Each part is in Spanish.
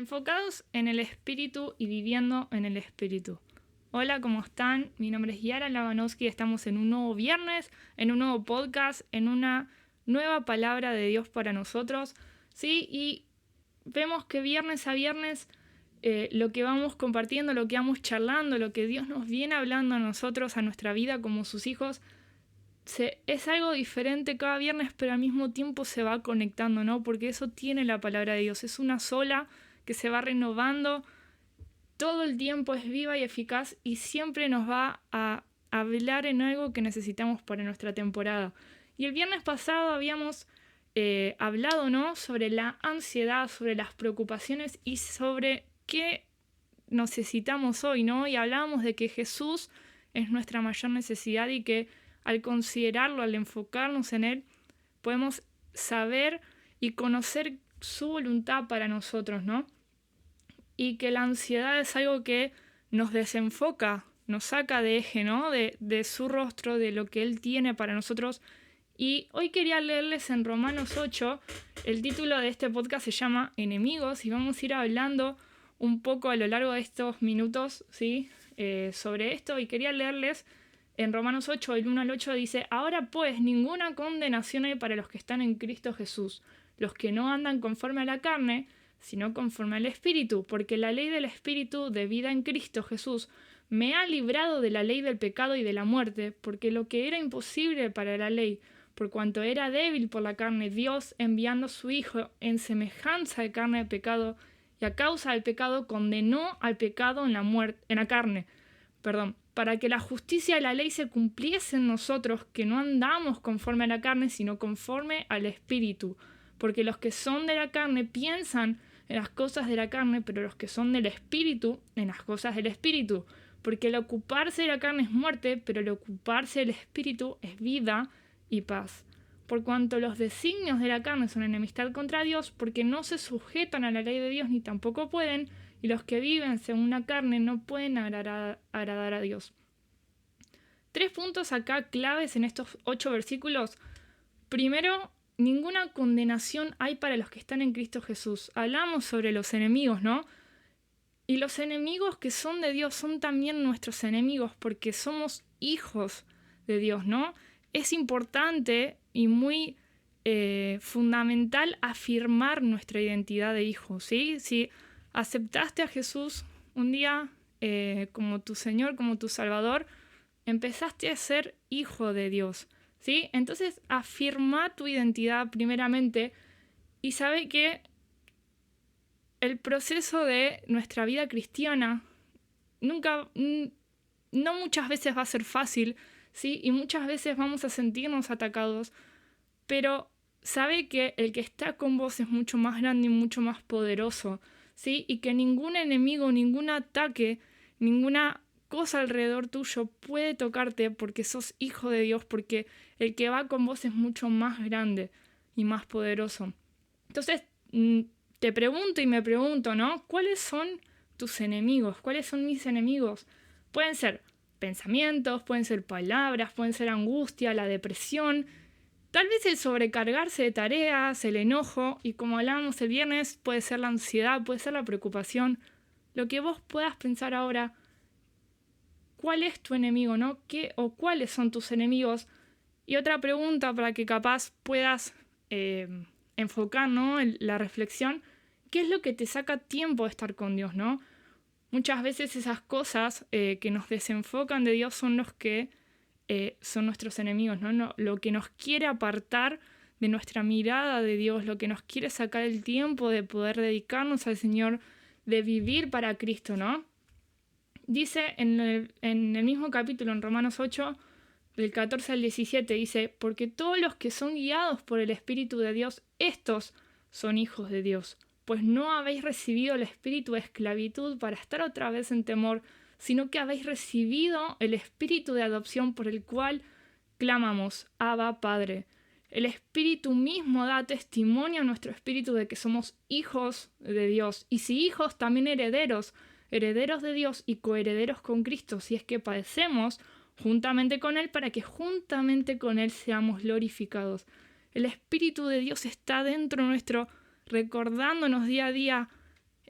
Enfocados en el espíritu y viviendo en el espíritu. Hola, ¿cómo están? Mi nombre es Yara Labanowski y estamos en un nuevo viernes, en un nuevo podcast, en una nueva palabra de Dios para nosotros. ¿Sí? Y vemos que viernes a viernes lo que vamos compartiendo, lo que vamos charlando, lo que Dios nos viene hablando a nosotros, a nuestra vida como sus hijos, es algo diferente cada viernes, pero al mismo tiempo se va conectando, ¿no? Porque eso tiene la palabra de Dios, es una sola que se va renovando todo el tiempo, es viva y eficaz y siempre nos va a hablar en algo que necesitamos para nuestra temporada. Y el viernes pasado habíamos hablado, ¿no?, sobre la ansiedad, sobre las preocupaciones y sobre qué necesitamos hoy, ¿no? Y hablábamos de que Jesús es nuestra mayor necesidad y que al considerarlo, al enfocarnos en Él, podemos saber y conocer su voluntad para nosotros, ¿no? Y que la ansiedad es algo que nos desenfoca, nos saca de eje, ¿no? De su rostro, de lo que Él tiene para nosotros. Y hoy quería leerles en Romanos 8, el título de este podcast se llama Enemigos, y vamos a ir hablando un poco a lo largo de estos minutos, ¿sí? Sobre esto, y quería leerles en Romanos 8, el 1 al 8 dice: Ahora pues, ninguna condenación hay para los que están en Cristo Jesús, los que no andan conforme a la carne, sino conforme al Espíritu, porque la ley del Espíritu de vida en Cristo Jesús me ha librado de la ley del pecado y de la muerte, porque lo que era imposible para la ley, por cuanto era débil por la carne, Dios, enviando a su Hijo en semejanza de carne de pecado, y a causa del pecado condenó al pecado en la carne, para que la justicia de la ley se cumpliese en nosotros, que no andamos conforme a la carne, sino conforme al Espíritu. Porque los que son de la carne piensan en las cosas de la carne, pero los que son del Espíritu, en las cosas del Espíritu. Porque el ocuparse de la carne es muerte, pero el ocuparse del Espíritu es vida y paz. Por cuanto los designios de la carne son enemistad contra Dios, porque no se sujetan a la ley de Dios ni tampoco pueden, y los que viven según la carne no pueden agradar a Dios. 3 puntos acá claves en estos 8 versículos. Primero, ninguna condenación hay para los que están en Cristo Jesús. Hablamos sobre los enemigos, ¿no? Y los enemigos que son de Dios son también nuestros enemigos porque somos hijos de Dios, ¿no? Es importante y muy fundamental afirmar nuestra identidad de hijos, ¿sí? Si aceptaste a Jesús un día como tu Señor, como tu Salvador, empezaste a ser hijo de Dios, ¿sí? Entonces afirma tu identidad primeramente y sabe que el proceso de nuestra vida cristiana no muchas veces va a ser fácil, ¿sí? Y muchas veces vamos a sentirnos atacados, pero sabe que el que está con vos es mucho más grande y mucho más poderoso, ¿sí? Y que ningún enemigo, ningún ataque, ninguna cosa alrededor tuyo puede tocarte porque sos hijo de Dios, porque el que va con vos es mucho más grande y más poderoso. Entonces, te pregunto y me pregunto, ¿no? ¿Cuáles son tus enemigos? ¿Cuáles son mis enemigos? Pueden ser pensamientos, pueden ser palabras, pueden ser angustia, la depresión, tal vez el sobrecargarse de tareas, el enojo, y como hablábamos el viernes, puede ser la ansiedad, puede ser la preocupación. Lo que vos puedas pensar ahora, ¿cuál es tu enemigo, no? ¿Qué o cuáles son tus enemigos? Y otra pregunta para que capaz puedas enfocar, ¿no?, la reflexión, ¿qué es lo que te saca tiempo de estar con Dios, no? Muchas veces esas cosas que nos desenfocan de Dios son los que son nuestros enemigos, ¿no? Lo que nos quiere apartar de nuestra mirada de Dios, lo que nos quiere sacar el tiempo de poder dedicarnos al Señor, de vivir para Cristo, ¿no? Dice en el mismo capítulo, en Romanos 8, del 14 al 17, dice: Porque todos los que son guiados por el Espíritu de Dios, estos son hijos de Dios. Pues no habéis recibido el espíritu de esclavitud para estar otra vez en temor, sino que habéis recibido el espíritu de adopción por el cual clamamos: Abba, Padre. El Espíritu mismo da testimonio a nuestro espíritu de que somos hijos de Dios. Y si hijos, también herederos, herederos de Dios y coherederos con Cristo, si es que padecemos juntamente con Él, para que juntamente con Él seamos glorificados. El Espíritu de Dios está dentro nuestro, recordándonos día a día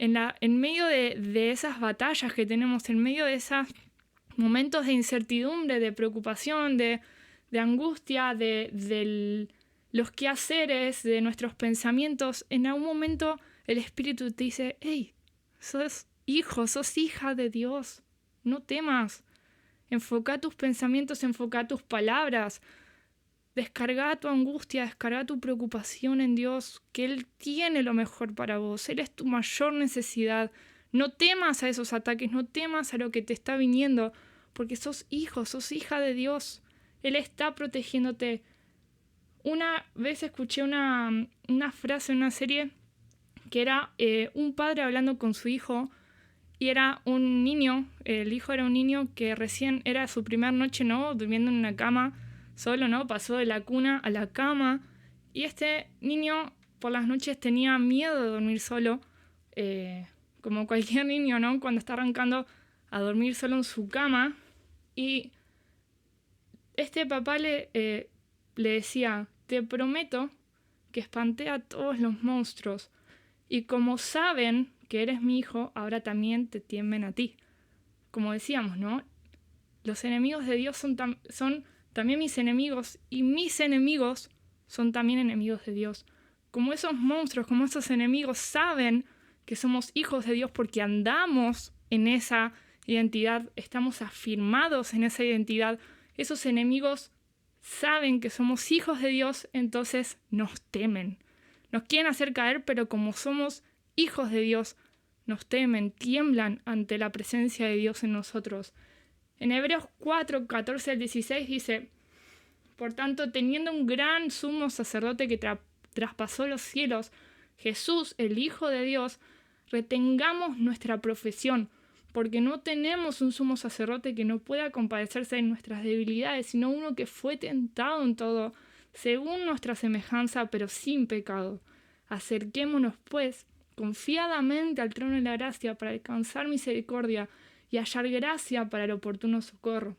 en medio de esas batallas que tenemos, en medio de esos momentos de incertidumbre, de preocupación, de angustia, de los quehaceres, de nuestros pensamientos, en algún momento el Espíritu te dice: hey, sos hijo, sos hija de Dios, no temas. Enfoca tus pensamientos, enfoca tus palabras. Descarga tu angustia, descarga tu preocupación en Dios, que Él tiene lo mejor para vos. Él es tu mayor necesidad. No temas a esos ataques, no temas a lo que te está viniendo, porque sos hijo, sos hija de Dios. Él está protegiéndote. Una vez escuché una frase en una serie que era un padre hablando con su hijo, y era un niño, el hijo era un niño que recién era su primera noche, ¿no? Durmiendo en una cama solo, ¿no? Pasó de la cuna a la cama, y este niño por las noches tenía miedo de dormir solo, como cualquier niño, ¿no? Cuando está arrancando a dormir solo en su cama, y este papá le decía: te prometo que espanté a todos los monstruos, y como saben que eres mi hijo, ahora también te temen a ti. Como decíamos, ¿no? Los enemigos de Dios son también mis enemigos, y mis enemigos son también enemigos de Dios. Como esos monstruos, como esos enemigos saben que somos hijos de Dios porque andamos en esa identidad, estamos afirmados en esa identidad. Esos enemigos saben que somos hijos de Dios, entonces nos temen. Nos quieren hacer caer, pero como somos hijos de Dios, nos temen, tiemblan ante la presencia de Dios en nosotros. En Hebreos 4, 14 al 16 dice: por tanto, teniendo un gran sumo sacerdote que traspasó los cielos, Jesús, el Hijo de Dios, retengamos nuestra profesión, porque no tenemos un sumo sacerdote que no pueda compadecerse de nuestras debilidades, sino uno que fue tentado en todo, según nuestra semejanza, pero sin pecado. Acerquémonos, pues, confiadamente al trono de la gracia para alcanzar misericordia y hallar gracia para el oportuno socorro.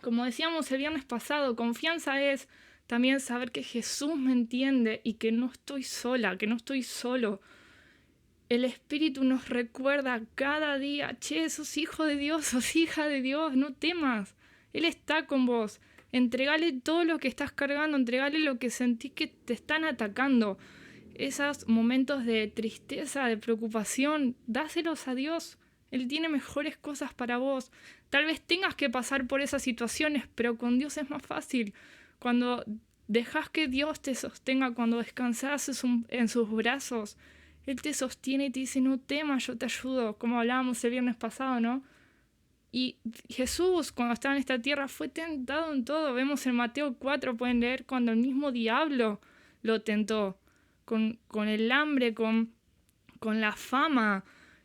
Como decíamos el viernes pasado, confianza es también saber que Jesús me entiende y que no estoy sola, que no estoy solo. El Espíritu nos recuerda cada día: che, sos hijo de Dios, sos hija de Dios, no temas. Él está con vos. Entregale todo lo que estás cargando, entregale lo que sentís que te están atacando. Esos momentos de tristeza, de preocupación, dáselos a Dios. Él tiene mejores cosas para vos. Tal vez tengas que pasar por esas situaciones, pero con Dios es más fácil. Cuando dejas que Dios te sostenga, cuando descansas en sus brazos, Él te sostiene y te dice: no temas, yo te ayudo, como hablábamos el viernes pasado, ¿no? Y Jesús, cuando estaba en esta tierra, fue tentado en todo. Vemos en Mateo 4, pueden leer, cuando el mismo diablo lo tentó, con el hambre, con la fama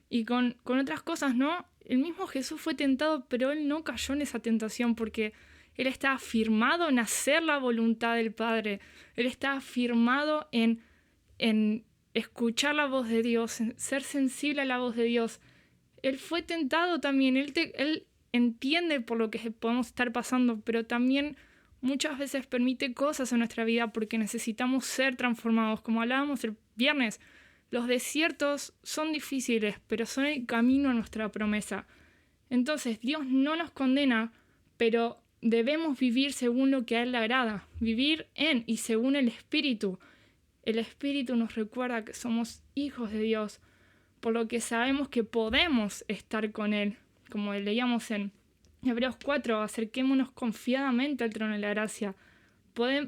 y con otras cosas, ¿no? El mismo Jesús fue tentado, pero Él no cayó en esa tentación porque Él está afirmado en hacer la voluntad del Padre. Él está afirmado en escuchar la voz de Dios, en ser sensible a la voz de Dios. Él fue tentado también, él entiende por lo que podemos estar pasando, pero también muchas veces permite cosas en nuestra vida porque necesitamos ser transformados. Como hablábamos el viernes, los desiertos son difíciles, pero son el camino a nuestra promesa. Entonces, Dios no nos condena, pero debemos vivir según lo que a Él le agrada, vivir en y según el Espíritu. El Espíritu nos recuerda que somos hijos de Dios, por lo que sabemos que podemos estar con Él. Como leíamos en Hebreos 4, acerquémonos confiadamente al trono de la gracia.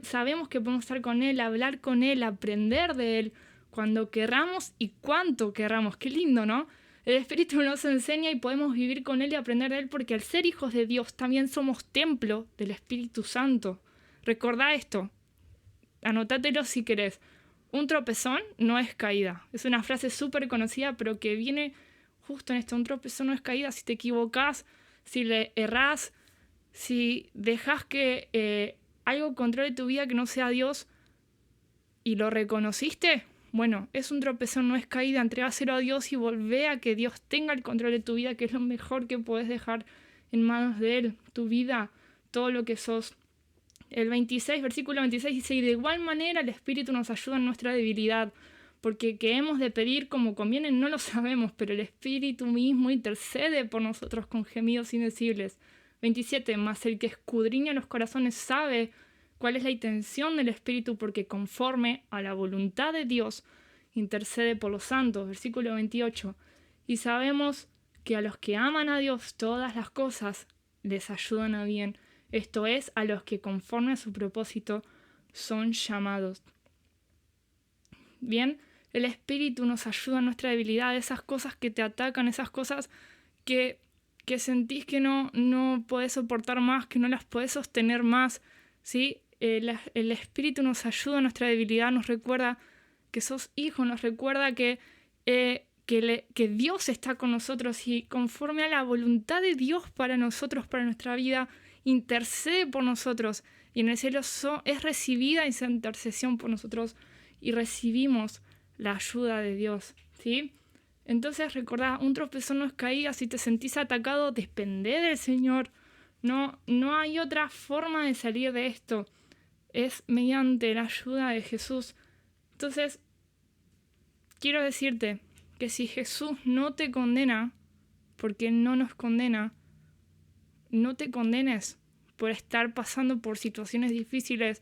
Sabemos que podemos estar con Él, hablar con Él, aprender de Él, cuando querramos y cuanto querramos. Qué lindo, ¿no? El Espíritu nos enseña y podemos vivir con Él y aprender de Él, porque al ser hijos de Dios también somos templo del Espíritu Santo. Recordá esto, anotátelo si querés. Un tropezón no es caída. Es una frase súper conocida, pero que viene justo en esto. Un tropezón no es caída. Si te equivocás, si le errás, si dejás que algo controle tu vida que no sea Dios y lo reconociste, bueno, es un tropezón, no es caída. Entregáselo a Dios y volvé a que Dios tenga el control de tu vida, que es lo mejor que podés dejar en manos de Él. Tu vida, todo lo que sos. El versículo 26 dice: y de igual manera el Espíritu nos ayuda en nuestra debilidad, porque qué hemos de pedir como conviene no lo sabemos, pero el Espíritu mismo intercede por nosotros con gemidos indecibles. 27. Mas el que escudriña los corazones sabe cuál es la intención del Espíritu, porque conforme a la voluntad de Dios intercede por los santos. Versículo 28. Y sabemos que a los que aman a Dios todas las cosas les ayudan a bien, esto es, a los que conforme a su propósito son llamados. Bien, el Espíritu nos ayuda en nuestra debilidad, esas cosas que te atacan, esas cosas que sentís que no podés soportar más, que no las podés sostener más, ¿sí? El Espíritu nos ayuda en nuestra debilidad, nos recuerda que sos hijo, nos recuerda que Dios está con nosotros y conforme a la voluntad de Dios para nosotros, para nuestra vida, intercede por nosotros. Y en el cielo es recibida esa intercesión por nosotros y recibimos la ayuda de Dios, ¿sí? Entonces recordá, un tropezón no es caída. Si te sentís atacado, dependé del Señor. No hay otra forma de salir de esto. Es mediante la ayuda de Jesús. Entonces, quiero decirte que si Jesús no te condena, porque Él no nos condena, no te condenes por estar pasando por situaciones difíciles,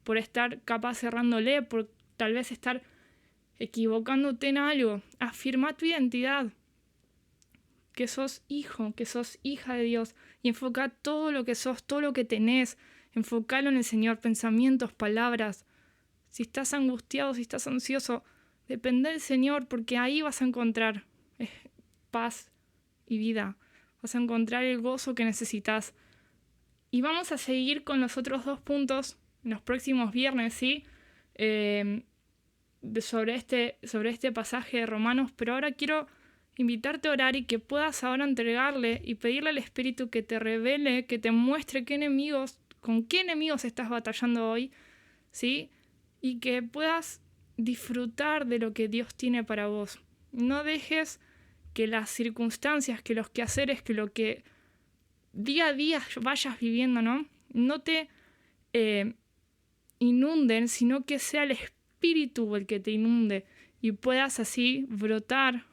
por estar capaz cerrándole, por tal vez estar equivocándote en algo. Afirma tu identidad, que sos hijo, que sos hija de Dios, y enfoca todo lo que sos, todo lo que tenés, enfocalo en el Señor, pensamientos, palabras. Si estás angustiado, si estás ansioso, depende del Señor, porque ahí vas a encontrar paz y vida. Vas a encontrar el gozo que necesitas. Y vamos a seguir con los otros 2 puntos en los próximos viernes, ¿sí? Sobre este pasaje de Romanos, pero ahora quiero invitarte a orar y que puedas ahora entregarle y pedirle al Espíritu que te revele, que te muestre con qué enemigos estás batallando hoy, ¿sí? Y que puedas disfrutar de lo que Dios tiene para vos. No dejes que las circunstancias, que los quehaceres, que lo que día a día vayas viviendo, no te inunden, sino que sea el Espíritu el que te inunde y puedas así brotar,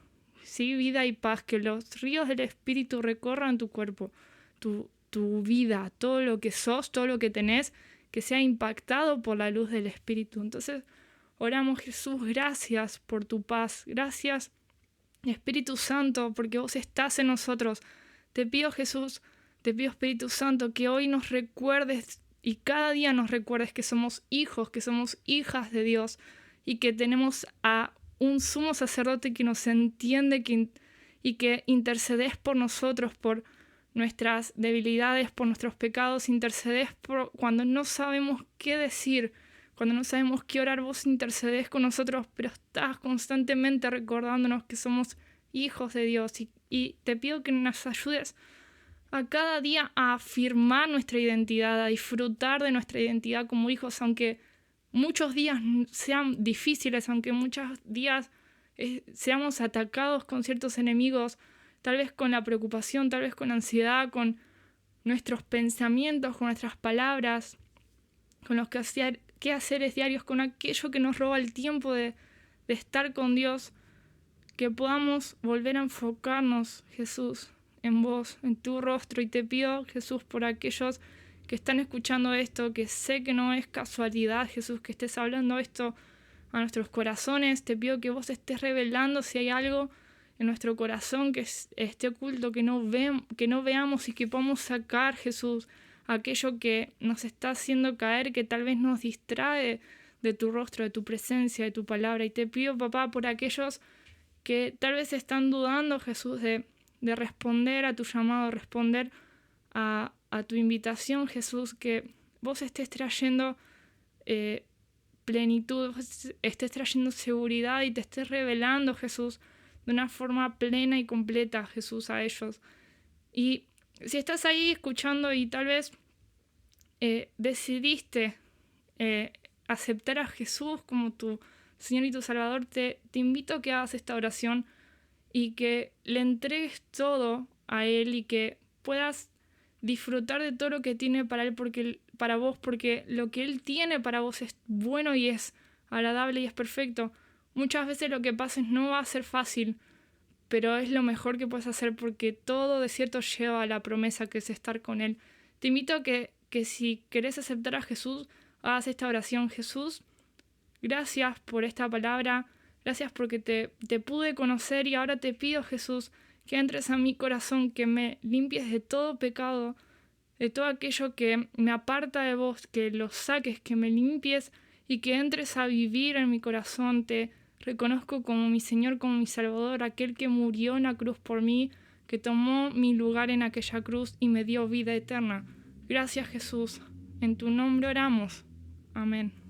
¿sí? Vida y paz, que los ríos del Espíritu recorran tu cuerpo, tu vida, todo lo que sos, todo lo que tenés, que sea impactado por la luz del Espíritu. Entonces, oramos, Jesús, gracias por tu paz, gracias, Espíritu Santo, porque vos estás en nosotros. Te pido, Jesús, te pido, Espíritu Santo, que hoy nos recuerdes y cada día nos recuerdes que somos hijos, que somos hijas de Dios y que tenemos a un sumo sacerdote que nos entiende y que intercedes por nosotros, por nuestras debilidades, por nuestros pecados, intercedes cuando no sabemos qué decir, cuando no sabemos qué orar, vos intercedes con nosotros, pero estás constantemente recordándonos que somos hijos de Dios y te pido que nos ayudes a cada día a afirmar nuestra identidad, a disfrutar de nuestra identidad como hijos, aunque muchos días sean difíciles, aunque muchos días seamos atacados con ciertos enemigos, tal vez con la preocupación, tal vez con la ansiedad, con nuestros pensamientos, con nuestras palabras, con los quehaceres diarios, con aquello que nos roba el tiempo de estar con Dios, que podamos volver a enfocarnos, Jesús, en vos, en tu rostro. Y te pido, Jesús, por aquellos que están escuchando esto, que sé que no es casualidad, Jesús, que estés hablando esto a nuestros corazones. Te pido que vos estés revelando si hay algo en nuestro corazón que esté oculto, que no veamos y que podamos sacar, Jesús, aquello que nos está haciendo caer, que tal vez nos distrae de tu rostro, de tu presencia, de tu palabra. Y te pido, papá, por aquellos que tal vez están dudando, Jesús, de responder a tu llamado, responder a tu invitación, Jesús, que vos estés trayendo plenitud, vos estés trayendo seguridad y te estés revelando, Jesús, de una forma plena y completa, Jesús, a ellos. Y si estás ahí escuchando y tal vez decidiste aceptar a Jesús como tu Señor y tu Salvador, te invito a que hagas esta oración y que le entregues todo a Él y que puedas disfrutar de todo lo que tiene para vos, porque lo que Él tiene para vos es bueno y es agradable y es perfecto. Muchas veces lo que pases no va a ser fácil, pero es lo mejor que puedes hacer porque todo desierto lleva a la promesa que es estar con Él. Te invito a que si querés aceptar a Jesús, hagas esta oración. Jesús, gracias por esta palabra, gracias porque te pude conocer y ahora te pido, Jesús, que entres a mi corazón, que me limpies de todo pecado, de todo aquello que me aparta de vos, que lo saques, que me limpies y que entres a vivir en mi corazón. Te reconozco como mi Señor, como mi Salvador, aquel que murió en la cruz por mí, que tomó mi lugar en aquella cruz y me dio vida eterna. Gracias, Jesús. En tu nombre oramos. Amén.